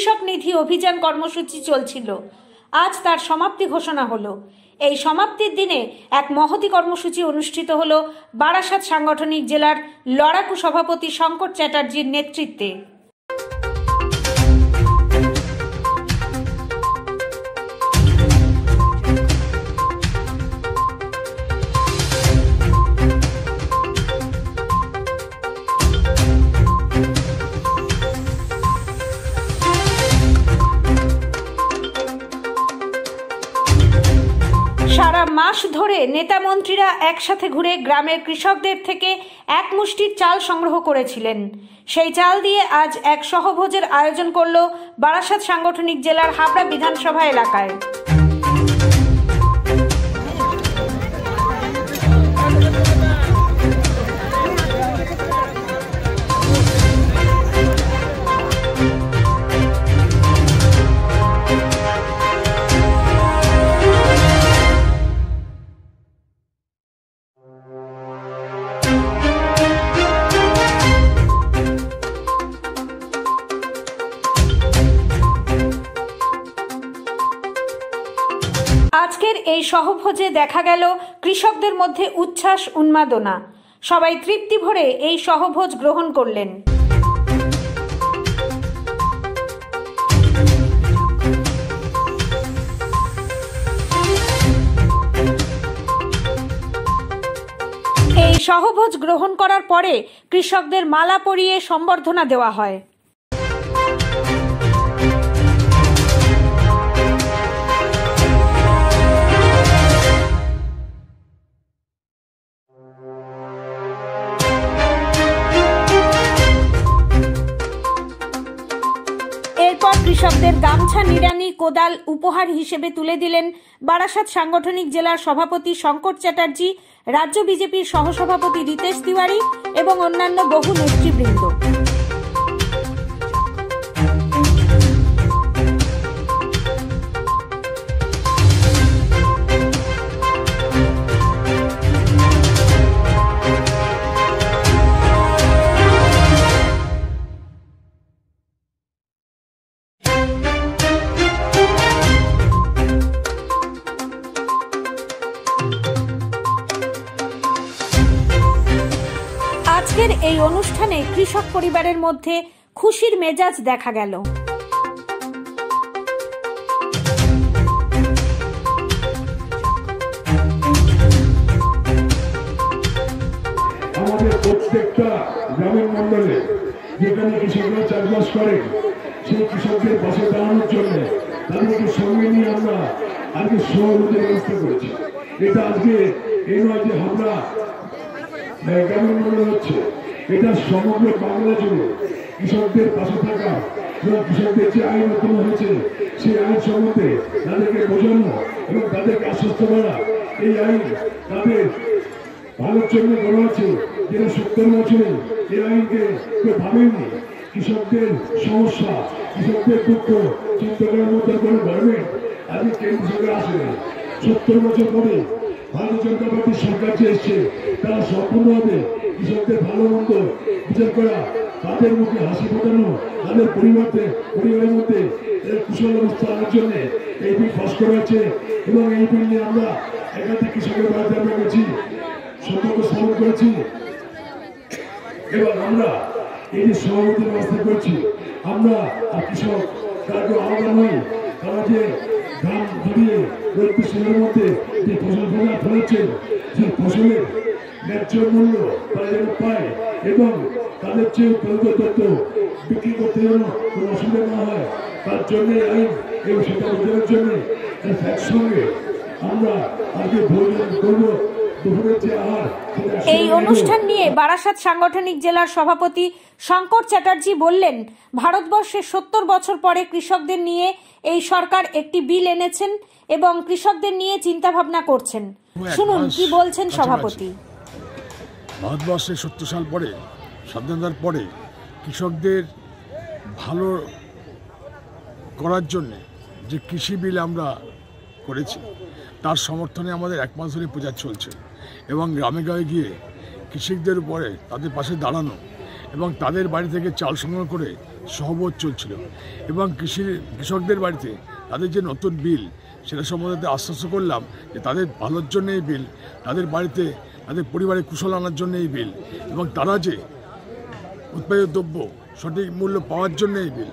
কৃষক নিধি অভিযান কর্মসূচি চলছিল। আজ তার সমাপ্তি ঘোষণা হলো। এই সমাপ্তির দিনে এক মহতী কর্মসূচি অনুষ্ঠিত হলো বারাসাত সাংগঠনিক জেলার লড়াকু সভাপতি শঙ্কর চ্যাটার্জির নেতৃত্বে। সারা মাস ধরে নেতা মন্ত্রীরা একসাথে ঘুরে গ্রামের কৃষকদের থেকে এক মুষ্টির চাল সংগ্রহ করেছিলেন। সেই চাল দিয়ে আজ এক সহভোজের আয়োজন করল বারাসাত সাংগঠনিক জেলার হাবড়া বিধানসভা এলাকায়। আজকের এই সহভোজে দেখা গেল কৃষকদের মধ্যে উচ্ছ্বাস উন্মাদনা। সবাই তৃপ্তি ভরে এই সহভোজ গ্রহণ করলেন। এই সহভোজ গ্রহণ করার পরে কৃষকদের মালা পরিয়ে সম্বর্ধনা দেওয়া হয়। এরপর কৃষকদের গামছা, নিড়ানি, কোদাল উপহার হিসেবে তুলে দিলেন বারাসাত সাংগঠনিক জেলার সভাপতি শঙ্কর চ্যাটার্জি, রাজ্য বিজেপির সহসভাপতি রিতেশ তিওয়ারি এবং অন্যান্য বহু নেতৃবৃন্দ। আজকের এই অনুষ্ঠানে কৃষক পরিবারের মধ্যে খুশির মেজাজ দেখা গেল। আমাদের প্রত্যেকটা গ্রামীণ মন্ডলে যেখানে কৃষকরা চাষবাস করে সেই কৃষকদের পাশে দাঁড়ানোর জন্য তাদেরকে সঙ্গে নিয়ে আমরা আজকে সহযোগিতার ব্যবস্থা করেছি। এটা আজকে এই নয় যে আমরা গ্রামীণ মন্ডল হচ্ছে, এটা সমগ্র বাংলা জুড়ে কৃষকদের পাশে থাকা এবং কৃষকদের যে আইন নতুন হয়েছে সেই আইন সম্বন্ধে তাদেরকে বোঝানো এবং তাদেরকে আশ্বস্ত করা। এই আইন তাদের ভালোর জন্য করা হচ্ছে, যেটা 70 বছরে এই আইনকে কেউ ভাবেননি। কৃষকদের সমস্যা, কৃষকদের দুঃখ চিন্তা করার মধ্যে কোনো গভর্নমেন্ট আজকে কেন্দ্র সরকার আসে না। 70 বছর পরে ভারতীয় জনতা পার্টির সরকার যে এসছে তারা সম্পূর্ণভাবে কৃষকদের ভালো মন্দ বিচার করা, তাদের মুখে হাসি ফোটানো, তাদের পরিবারের মধ্যে কুশল অবস্থা আনার জন্য এই বিল পাস করা হচ্ছে। এবং এই বিল নিয়ে আমরা একাধিক কৃষকের বাড়িতে আমরা গেছি, সম্পর্ক স্থাপন করেছি এবং আমরা এই যে সভাপতির ব্যবস্থা করছি। আমরা আর কৃষক কারো আলাদা নই, তারা যে ধান জড়িয়ে রোদের মধ্যে যে ফসল ফলাচ্ছেন সেই ফসলের ন্যায্য মূল্য তারা যেন পায় এবং তাদের চেয়ে উৎপাদিত তথ্য বিক্রি করতে যেন কোনো অসুবিধা না হয়, তার জন্য আইন এবং সেটা বোঝানোর জন্য একসঙ্গে আমরা আজকে ভোজন করবো। এই অনুষ্ঠান নিয়ে বারাসাত সাংগঠনিক জেলার সভাপতি শঙ্কর চ্যাটার্জি বললেন, ভারতবর্ষে 70 বছর পরে কৃষকদের নিয়ে এই সরকার একটি বিল এনেছেন এবং কৃষকদের নিয়ে চিন্তা ভাবনা করছেন। শুনুন কি বলছেন সভাপতি। ভারতবর্ষে 70 সাল পরে স্বাধীনতার পরে কৃষকদের ভালো করার জন্য যে কৃষি বিল আমরা করেছি তার সমর্থনে আমাদের এক মাস ধরে প্রচার চলছে এবং গ্রামে গ্রামে গিয়ে কৃষকদের উপরে তাদের পাশে দাঁড়ানো এবং তাদের বাড়ি থেকে চাল সংগ্রহ করে সহমত চলছিল এবং কৃষকদের বাড়িতে তাদের যে নতুন বিল সেটা সম্বন্ধে আশ্বস্ত করলাম যে তাদের ভালোর জন্য এই বিল, তাদের বাড়িতে তাদের পরিবারে কুশল আনার জন্য এই বিল, এবং তারা যে উৎপাদিত দ্রব্য সঠিক মূল্য পাওয়ার জন্য এই বিল,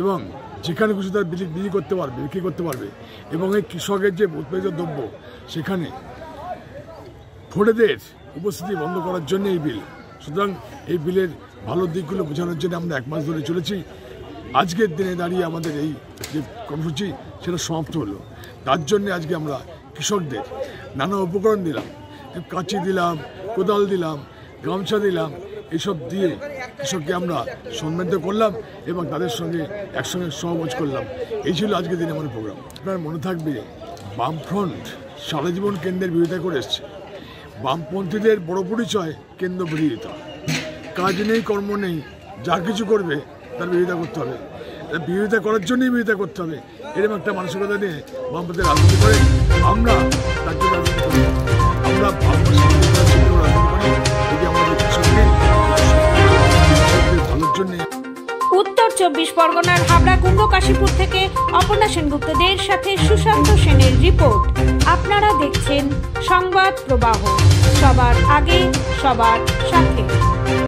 এবং যেখানে খুশি তারা বিক্রি করতে পারবে এবং এই কৃষকের যে উৎপাদিত দ্রব্য সেখানে ফোড়েদের উপস্থিতি বন্ধ করার জন্য এই বিল। সুতরাং এই বিলের ভালো দিকগুলো বোঝানোর জন্য আমরা 1 মাস ধরে চলেছি। আজকের দিনে দাঁড়িয়ে আমাদের এই যে কর্মসূচি সেটা সমাপ্ত হলো। তার জন্য আজকে আমরা কৃষকদের নানা উপকরণ দিলাম, কাঁচি দিলাম, কোদাল দিলাম, গামছা দিলাম, এসব দিয়ে কৃষককে আমরা সম্মানিত করলাম এবং তাদের সঙ্গে একসঙ্গে সহমত করলাম। এই ছিল আজকের দিনে আমার প্রোগ্রাম। আপনার মনে থাকবে বামফ্রন্ট সারা জীবন কেন্দ্রের বিরোধিতা করে এসছে। বামপন্থীদের বড় পরিচয় কেন্দ্র বিরোধিতা। কাজ নেই, কর্ম নেই, যা কিছু করবে তার বিরোধিতা করতে হবে, বিরোধিতা করার জন্যই বিরোধিতা করতে হবে, এরকম একটা মানসিকতা নিয়ে বামপন্থী রাজনীতি করে। আমরা তার জন্য রাজনীতি করি, আমরা রাজনীতি করি, যদি আমাদের কৃষকদের ভালোর জন্যে। উত্তর 24 পরগনার হাবড়া কুন্দ কাশীপুর থেকে অপর্ণা সেনগুপ্তদের সাথে সুশান্ত সেনের রিপোর্ট। আপনারা দেখছেন সংবাদ প্রবাহ, সবার আগে সবার সাথে।